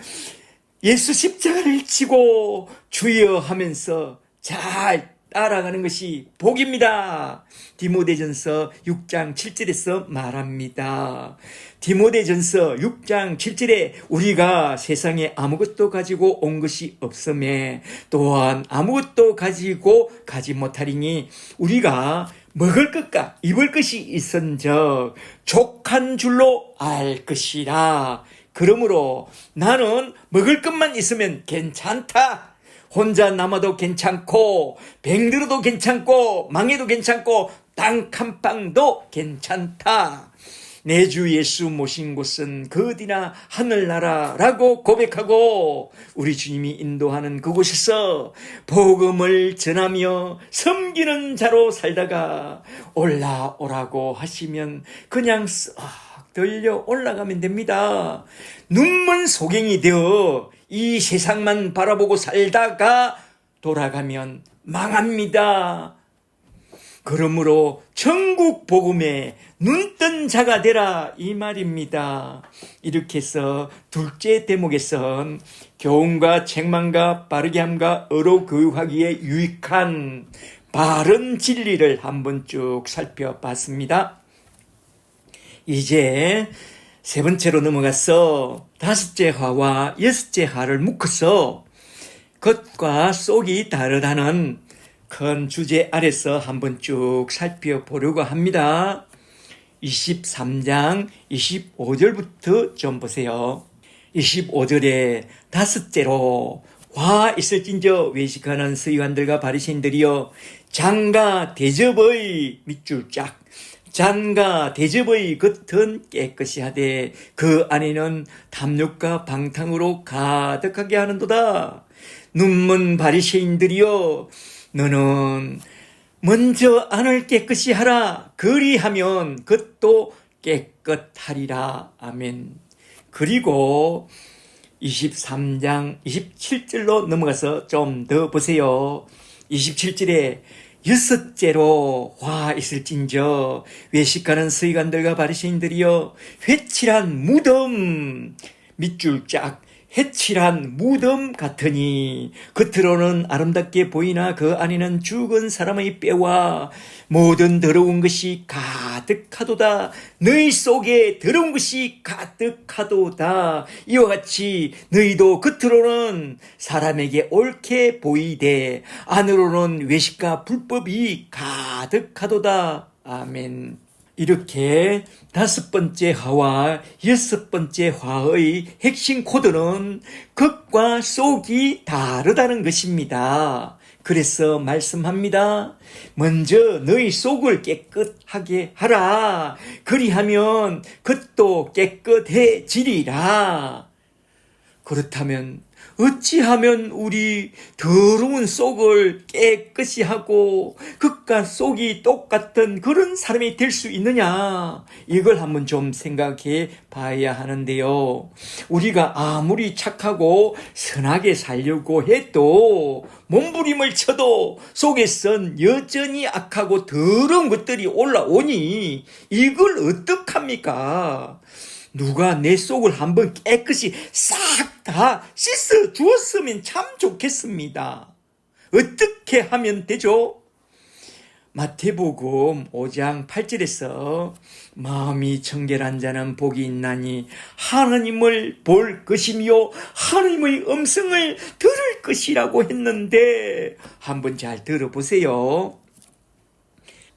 예수 십자가를 지고 주여 하면서 잘 따라가는 것이 복입니다. 디모데전서 6장 7절에서 말합니다. 디모데전서 6장 7절에 우리가 세상에 아무것도 가지고 온 것이 없음에 또한 아무것도 가지고 가지 못하리니 우리가 먹을 것과 입을 것이 있은즉 족한 줄로 알 것이라. 그러므로 나는 먹을 것만 있으면 괜찮다. 혼자 남아도 괜찮고 병들어도 괜찮고 망해도 괜찮고 땅 한 방도 괜찮다. 내 주 예수 모신 곳은 그 어디나 하늘나라라고 고백하고 우리 주님이 인도하는 그곳에서 복음을 전하며 섬기는 자로 살다가 올라오라고 하시면 그냥 싹 들려 올라가면 됩니다. 눈먼 소경이 되어 이 세상만 바라보고 살다가 돌아가면 망합니다. 그러므로 천국 복음에 눈뜬 자가 되라 이 말입니다. 이렇게 해서 둘째 대목에선 교훈과 책망과 바르게 함과 어로 교육하기에 유익한 바른 진리를 한번 쭉 살펴봤습니다. 이제 세 번째로 넘어가서 다섯째 화와 여섯째 화를 묶어서 겉과 속이 다르다는 큰 주제 아래서 한번 쭉 살펴보려고 합니다. 23장 25절부터 좀 보세요. 25절에 다섯째로 화 있을진저 외식하는 서기관들과 바리새인들이여 장과 대접의 밑줄 짝 잔과 대접의 겉은 깨끗이 하되 그 안에는 탐욕과 방탕으로 가득하게 하는도다. 눈먼 바리새인들이여 너는 먼저 안을 깨끗이 하라. 그리하면 겉도 깨끗하리라. 아멘. 그리고 23장 27절로 넘어가서 좀 더 보세요. 27절에 여섯째로 화 있을진저 외식하는 서기관들과 바리새인들이여 회칠한 무덤 밑줄 짝 해칠한 무덤 같으니 겉으로는 아름답게 보이나 그 안에는 죽은 사람의 뼈와 모든 더러운 것이 가득하도다. 너희 속에 더러운 것이 가득하도다. 이와 같이 너희도 겉으로는 사람에게 옳게 보이되 안으로는 외식과 불법이 가득하도다. 아멘. 이렇게 다섯 번째 화와 여섯 번째 화의 핵심 코드는 겉과 속이 다르다는 것입니다. 그래서 말씀합니다. 먼저 너희 속을 깨끗하게 하라. 그리하면 겉도 깨끗해지리라. 그렇다면 어찌하면 우리 더러운 속을 깨끗이 하고 겉과 속이 똑같은 그런 사람이 될 수 있느냐, 이걸 한번 좀 생각해 봐야 하는데요. 우리가 아무리 착하고 선하게 살려고 해도 몸부림을 쳐도 속에선 여전히 악하고 더러운 것들이 올라오니 이걸 어떡합니까? 누가 내 속을 한번 깨끗이 싹 다 씻어 주었으면 참 좋겠습니다. 어떻게 하면 되죠? 마태복음 5장 8절에서 마음이 청결한 자는 복이 있나니 하나님을 볼 것이며 하나님의 음성을 들을 것이라고 했는데 한번 잘 들어보세요.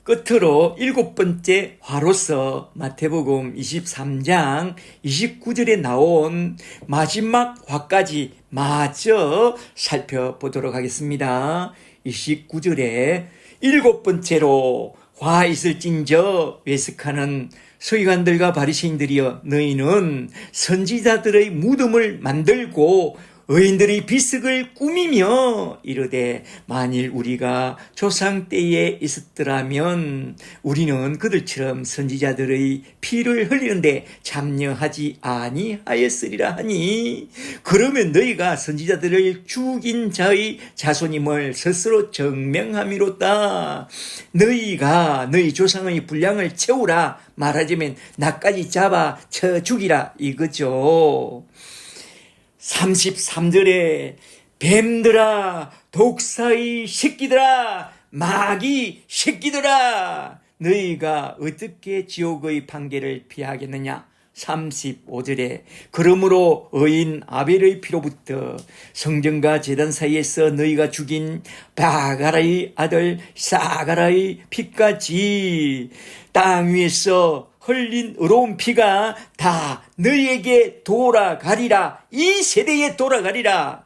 끝으로 일곱 번째 화로서 마태복음 23장 29절에 나온 마지막 화까지 마저 살펴보도록 하겠습니다. 29절에 일곱 번째로 화 있을진저 외식하는 서기관들과 바리새인들이여 너희는 선지자들의 무덤을 만들고 의인들의 비석을 꾸미며 이르되 만일 우리가 조상 때에 있었더라면 우리는 그들처럼 선지자들의 피를 흘리는데 참여하지 아니하였으리라 하니 그러면 너희가 선지자들을 죽인 자의 자손임을 스스로 증명함이로다. 너희가 너희 조상의 분량을 채우라. 말하자면 나까지 잡아 쳐 죽이라 이거죠. 33절에 뱀들아 독사의 새끼들아 마귀 새끼들아 너희가 어떻게 지옥의 판결을 피하겠느냐. 35절에 그러므로 의인 아벨의 피로부터 성전과 제단 사이에서 너희가 죽인 바가라의 아들 사가라의 피까지 땅 위에서 흘린 의로운 피가 다 너희에게 돌아가리라. 이 세대에 돌아가리라.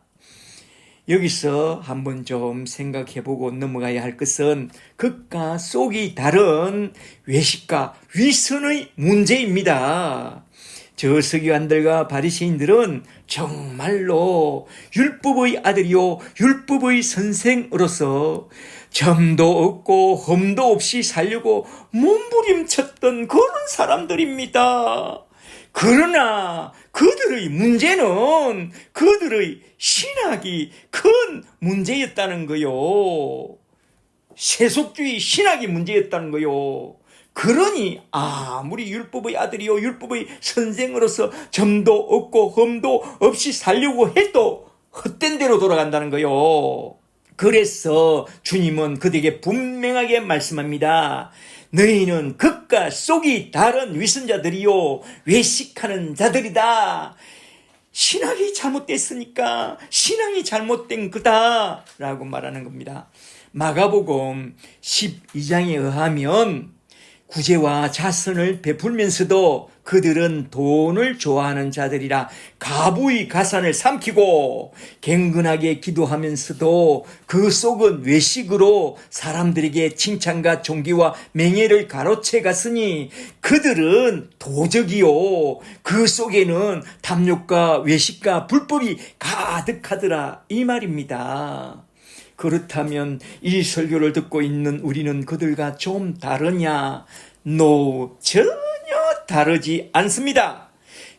여기서 한번 좀 생각해보고 넘어가야 할 것은 겉과 속이 다른 외식과 위선의 문제입니다. 저 서기관들과 바리새인들은 정말로 율법의 아들이요 율법의 선생으로서 점도 없고 흠도 없이 살려고 몸부림쳤던 그런 사람들입니다. 그러나 그들의 문제는 그들의 신학이 큰 문제였다는 거요. 세속주의 신학이 문제였다는 거요. 그러니 아무리 율법의 아들이요 율법의 선생으로서 점도 없고 흠도 없이 살려고 해도 헛된 대로 돌아간다는 거요. 그래서 주님은 그들에게 분명하게 말씀합니다. 너희는 겉과 속이 다른 위선자들이요 외식하는 자들이다. 신학이 잘못됐으니까 신앙이 잘못된 거다 라고 말하는 겁니다. 마가복음 12장에 의하면 구제와 자선을 베풀면서도 그들은 돈을 좋아하는 자들이라 가부의 가산을 삼키고 갱근하게 기도하면서도 그 속은 외식으로 사람들에게 칭찬과 존귀와 명예를 가로채 갔으니 그들은 도적이요 그 속에는 탐욕과 외식과 불법이 가득하더라 이 말입니다. 그렇다면 이 설교를 듣고 있는 우리는 그들과 좀 다르냐? 전혀 다르지 않습니다.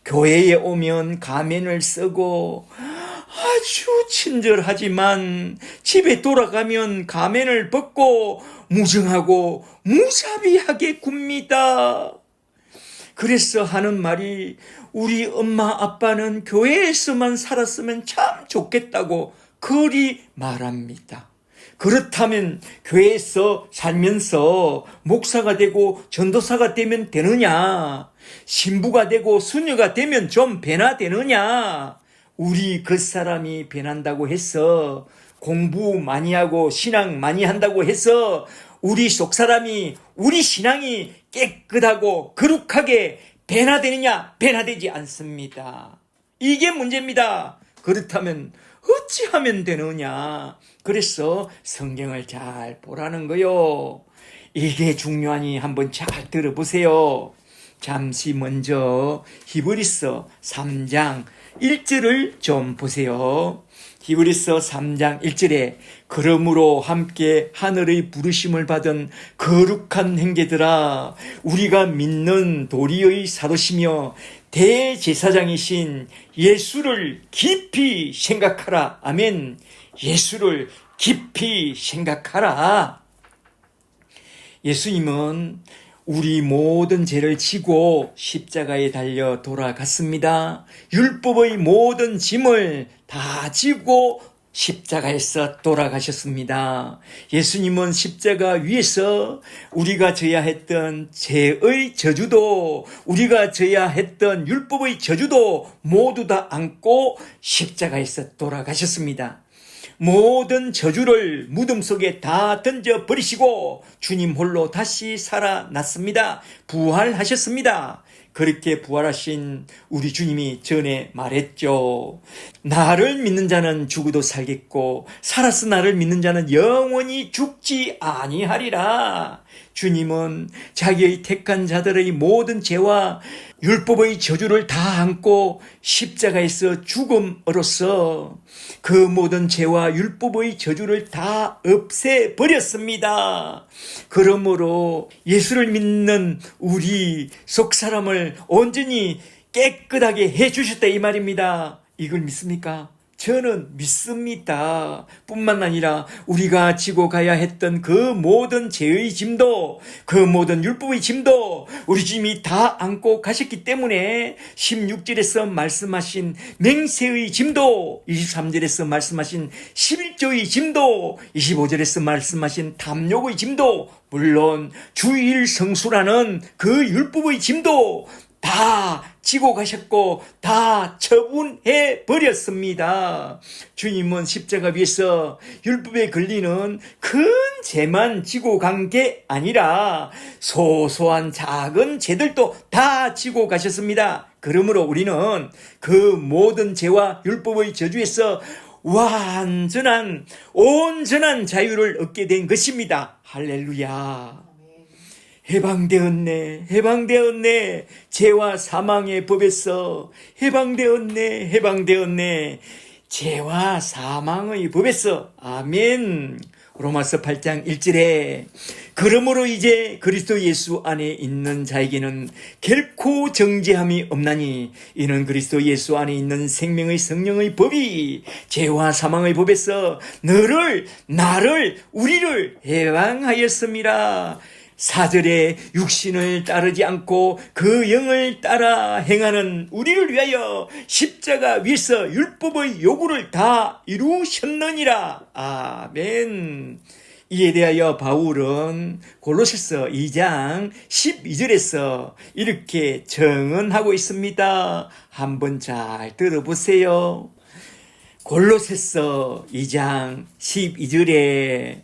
교회에 오면 가면을 쓰고 아주 친절하지만 집에 돌아가면 가면을 벗고 무정하고 무자비하게 굽니다. 그래서 하는 말이 우리 엄마 아빠는 교회에서만 살았으면 참 좋겠다고 그리 말합니다. 그렇다면 교회에서 살면서 목사가 되고 전도사가 되면 되느냐? 신부가 되고 수녀가 되면 좀 변화되느냐? 우리 그 사람이 변한다고 해서 공부 많이 하고 신앙 많이 한다고 해서 우리 속 사람이 우리 신앙이 깨끗하고 거룩하게 변화되느냐? 변화되지 않습니다. 이게 문제입니다. 그렇다면 어찌하면 되느냐? 그래서 성경을 잘 보라는 거요. 이게 중요하니 한번 잘 들어보세요. 잠시 먼저 히브리서 3장 1절을 좀 보세요. 히브리서 3장 1절에 그러므로 함께 하늘의 부르심을 받은 거룩한 형제들아 우리가 믿는 도리의 사도시며 대제사장이신 예수를 깊이 생각하라. 아멘. 예수를 깊이 생각하라. 예수님은 우리 모든 죄를 지고 십자가에 달려 돌아갔습니다. 율법의 모든 짐을 다 지고 십자가에서 돌아가셨습니다. 예수님은 십자가 위에서 우리가 져야 했던 죄의 저주도 우리가 져야 했던 율법의 저주도 모두 다 안고 십자가에서 돌아가셨습니다. 모든 저주를 무덤 속에 다 던져버리시고 주님 홀로 다시 살아났습니다. 부활하셨습니다. 그렇게 부활하신 우리 주님이 전에 말했죠. 나를 믿는 자는 죽어도 살겠고 살아서 나를 믿는 자는 영원히 죽지 아니하리라. 주님은 자기의 택한 자들의 모든 죄와 율법의 저주를 다 안고 십자가에서 죽음으로써 그 모든 죄와 율법의 저주를 다 없애버렸습니다. 그러므로 예수를 믿는 우리 속사람을 온전히 깨끗하게 해주셨다 이 말입니다. 이걸 믿습니까? 저는 믿습니다. 뿐만 아니라 우리가 지고 가야 했던 그 모든 죄의 짐도 그 모든 율법의 짐도 우리 주님이 다 안고 가셨기 때문에 16절에서 말씀하신 맹세의 짐도 23절에서 말씀하신 11조의 짐도 25절에서 말씀하신 탐욕의 짐도 물론 주일 성수라는 그 율법의 짐도 다 지고 가셨고 다 처분해 버렸습니다. 주님은 십자가 위에서 율법에 걸리는 큰 죄만 지고 간 게 아니라 소소한 작은 죄들도 다 지고 가셨습니다. 그러므로 우리는 그 모든 죄와 율법의 저주에서 온전한 자유를 얻게 된 것입니다. 할렐루야. 해방되었네. 죄와 사망의 법에서 해방되었네. 죄와 사망의 법에서. 아멘. 로마서 8장 1절에 그러므로 이제 그리스도 예수 안에 있는 자에게는 결코 정죄함이 없나니 이는 그리스도 예수 안에 있는 생명의 성령의 법이 죄와 사망의 법에서 우리를 해방하였습니다. 4절에 육신을 따르지 않고 그 영을 따라 행하는 우리를 위하여 십자가 위에서 율법의 요구를 다 이루셨느니라. 아멘. 이에 대하여 바울은 골로새서 2장 12절에서 이렇게 증언하고 있습니다. 한번 잘 들어보세요. 골로새서 2장 12절에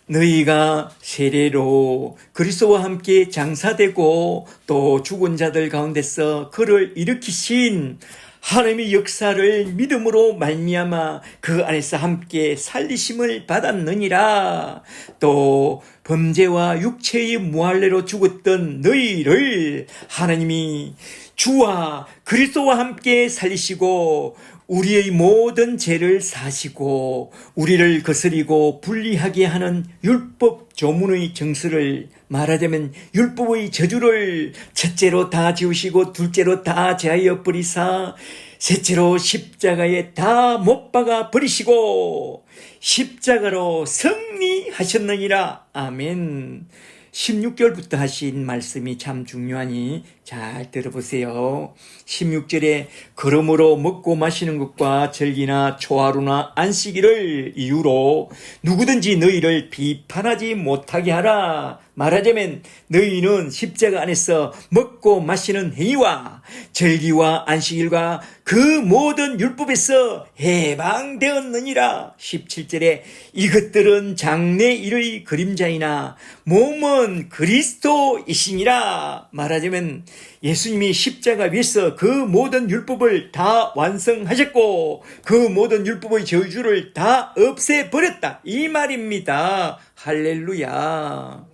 너희가 세례로 그리스도와 함께 장사되고 또 죽은 자들 가운데서 그를 일으키신 하나님의 역사를 믿음으로 말미암아 그 안에서 함께 살리심을 받았느니라. 또 범죄와 육체의 무할례로 죽었던 너희를 하나님이 주와 그리스도와 함께 살리시고 우리의 모든 죄를 사시고 우리를 거스리고 불리하게 하는 율법 조문의 정수를, 말하자면 율법의 저주를 첫째로 다 지우시고 둘째로 다 제하여 버리사 셋째로 십자가에 다 못 박아 버리시고 십자가로 승리하셨느니라. 아멘. 16절부터 하신 말씀이 참 중요하니 잘 들어보세요. 16절에 그러므로 먹고 마시는 것과 절기나 초하루나 안식일을 이유로 누구든지 너희를 비판하지 못하게 하라. 말하자면 너희는 십자가 안에서 먹고 마시는 행위와 절기와 안식일과 그 모든 율법에서 해방되었느니라. 17절에 이것들은 장래일의 그림자이나 몸은 그리스도이시니라. 말하자면 예수님이 십자가 위에서 그 모든 율법을 다 완성하셨고 그 모든 율법의 저주를 다 없애버렸다, 이 말입니다. 할렐루야.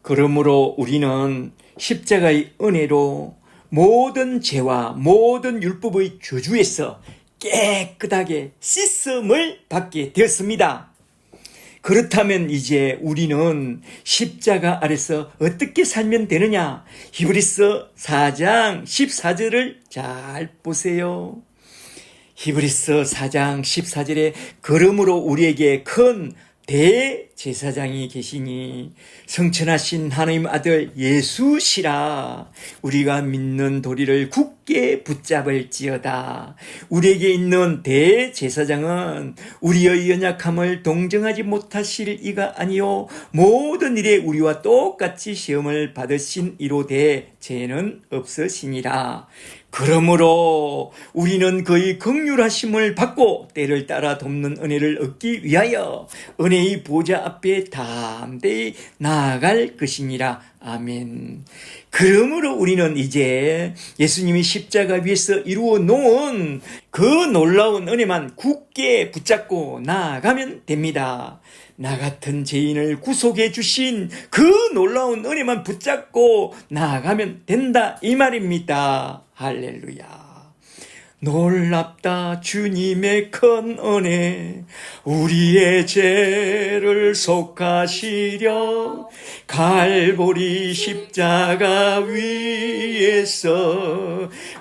그러므로 우리는 십자가의 은혜로 모든 죄와 모든 율법의 저주에서 깨끗하게 씻음을 받게 되었습니다. 그렇다면 이제 우리는 십자가 아래서 어떻게 살면 되느냐? 히브리서 4장 14절을 잘 보세요. 히브리서 4장 14절에 그러므로 우리에게 큰 대제사장이 계시니 성천하신 하나님 아들 예수시라. 우리가 믿는 도리를 굳게 붙잡을지어다. 우리에게 있는 대제사장은 우리의 연약함을 동정하지 못하실 이가 아니요 모든 일에 우리와 똑같이 시험을 받으신 이로되 죄는 없으시니라. 그러므로 우리는 그의 긍휼하심을 받고 때를 따라 돕는 은혜를 얻기 위하여 은혜의 보좌 앞에 담대히 나아갈 것이니라. 아멘. 그러므로 우리는 이제 예수님이 십자가 위에서 이루어 놓은 그 놀라운 은혜만 굳게 붙잡고 나아가면 됩니다. 나 같은 죄인을 구속해 주신 그 놀라운 은혜만 붙잡고 나아가면 된다, 이 말입니다. 할렐루야. 놀랍다 주님의 큰 은혜, 우리의 죄를 속하시려 갈보리 십자가 위에서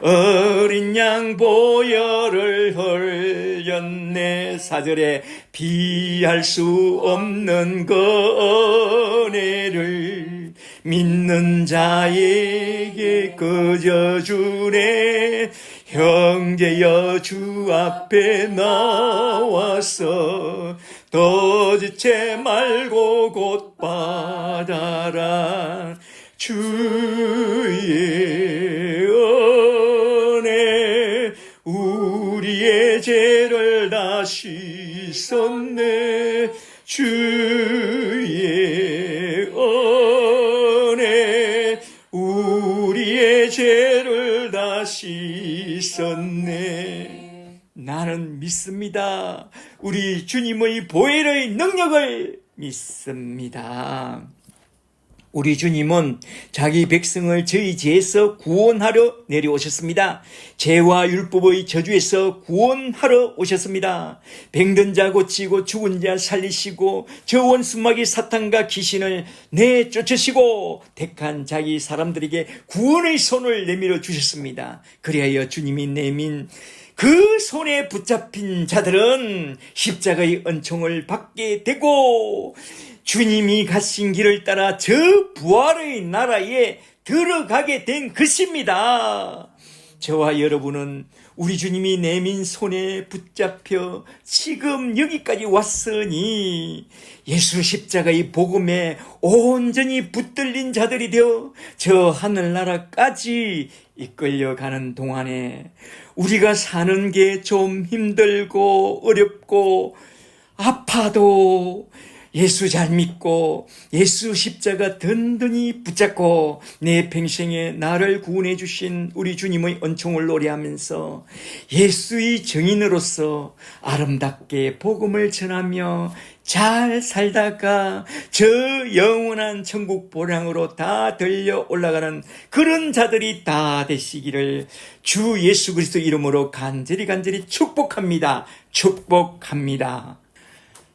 어린 양 보혈을 흘렸네. 4절에 비할 수 없는 그 은혜를 믿는 자에게 그저 주네. 형제여 주 앞에 나와서 떠지체 말고 곧 받아라. 주의 은혜 우리의 죄를 다 씻었네. 주의 은혜 우리의 죄를 다 씻었네. 나는 믿습니다. 우리 주님의 보혈의 능력을 믿습니다. 우리 주님은 자기 백성을 저희 죄에서 구원하러 내려오셨습니다. 죄와 율법의 저주에서 구원하러 오셨습니다. 병든 자 고치고 죽은 자 살리시고 저 원수마귀 사탄과 귀신을 내쫓으시고 택한 자기 사람들에게 구원의 손을 내밀어 주셨습니다. 그리하여 주님이 내민 그 손에 붙잡힌 자들은 십자가의 은총을 받게 되고 주님이 가신 길을 따라 저 부활의 나라에 들어가게 된 것입니다. 저와 여러분은 우리 주님이 내민 손에 붙잡혀 지금 여기까지 왔으니 예수 십자가의 복음에 온전히 붙들린 자들이 되어 저 하늘나라까지 이끌려가는 동안에 우리가 사는 게 좀 힘들고 어렵고 아파도 예수 잘 믿고 예수 십자가 든든히 붙잡고 내 평생에 나를 구원해 주신 우리 주님의恩寵을 노래하면서 예수의 증인으로서 아름답게 복음을 전하며 잘 살다가 저 영원한 천국 보량으로 다 들려 올라가는 그런 자들이 다 되시기를 주 예수 그리스도 이름으로 간절히 축복합니다. 축복합니다.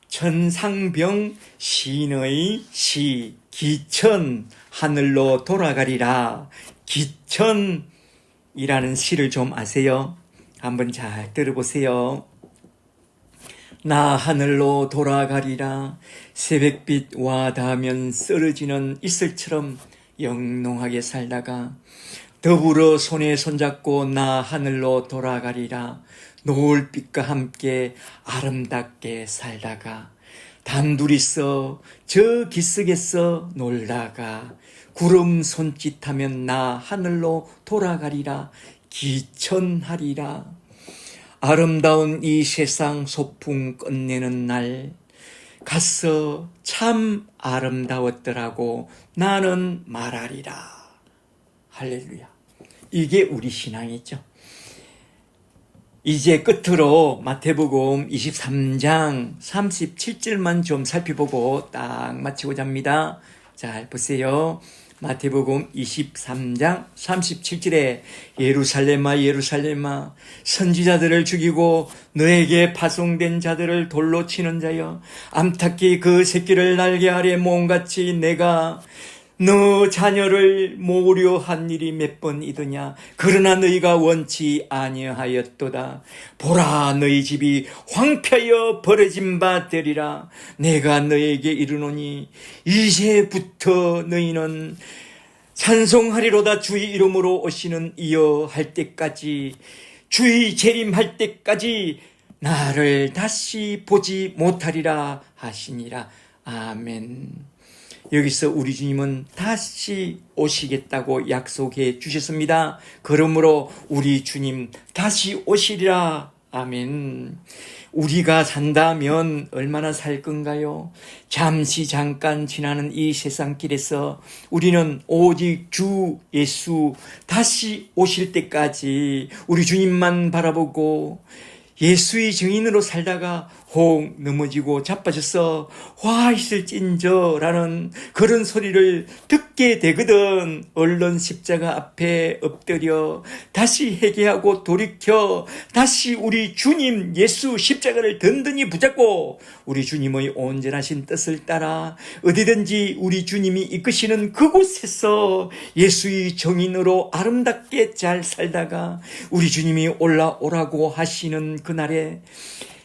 천상병 시인의 시 기천 하늘로 돌아가리라. 기천이라는 시를 좀 아세요? 한번 잘 들어보세요. 나 하늘로 돌아가리라. 새벽빛 와 닿으면 쓰러지는 이슬처럼 영롱하게 살다가 더불어 손에 손잡고 나 하늘로 돌아가리라. 노을빛과 함께 아름답게 살다가 단둘이서 저 기슭에서 놀다가 구름 손짓하면 나 하늘로 돌아가리라. 기천하리라. 아름다운 이 세상 소풍 끝내는 날 가서 참 아름다웠더라고 나는 말하리라. 할렐루야. 이게 우리 신앙이죠. 이제 끝으로 마태복음 23장 37절만 좀 살펴보고 딱 마치고자 합니다. 잘 보세요. 마태복음 23장 37절에 예루살렘아 예루살렘아 선지자들을 죽이고 너에게 파송된 자들을 돌로 치는 자여 암탉히 그 새끼를 날개 아래 모음같이 내가 너 자녀를 모으려 한 일이 몇 번이더냐. 그러나 너희가 원치 아니하였도다. 보라 너희 집이 황폐하여 버려진 바 되리라. 내가 너희에게 이르노니 이제부터 너희는 찬송하리로다. 주의 이름으로 오시는 이여 할 때까지, 주의 재림할 때까지 나를 다시 보지 못하리라 하시니라. 아멘. 여기서 우리 주님은 다시 오시겠다고 약속해 주셨습니다. 그러므로 우리 주님 다시 오시리라. 아멘. 우리가 산다면 얼마나 살 건가요? 잠시 잠깐 지나는 이 세상길에서 우리는 오직 주 예수 다시 오실 때까지 우리 주님만 바라보고 예수의 증인으로 살다가 혹 넘어지고 자빠져서 화 있을진저라는 그런 소리를 듣게 되거든. 얼른 십자가 앞에 엎드려 다시 회개하고 돌이켜 다시 우리 주님 예수 십자가를 든든히 붙잡고 우리 주님의 온전하신 뜻을 따라 어디든지 우리 주님이 이끄시는 그곳에서 예수의 증인으로 아름답게 잘 살다가 우리 주님이 올라오라고 하시는 그날에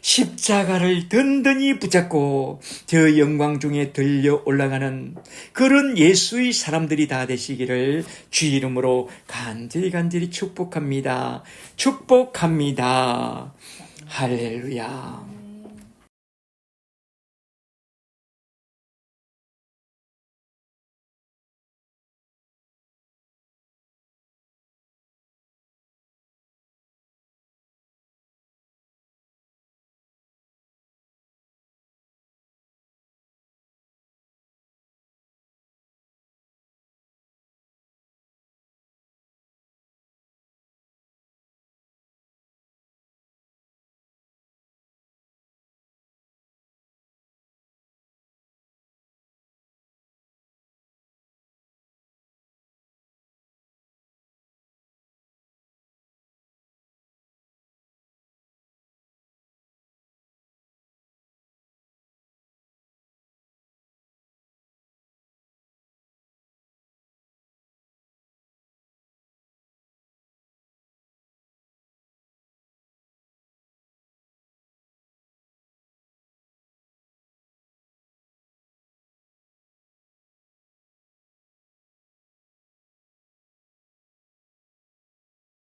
십자가를 든든히 붙잡고 저 영광 중에 들려 올라가는 그런 예수의 사람들이 다 되시기를 주 이름으로 간절히 축복합니다. 축복합니다. 할렐루야.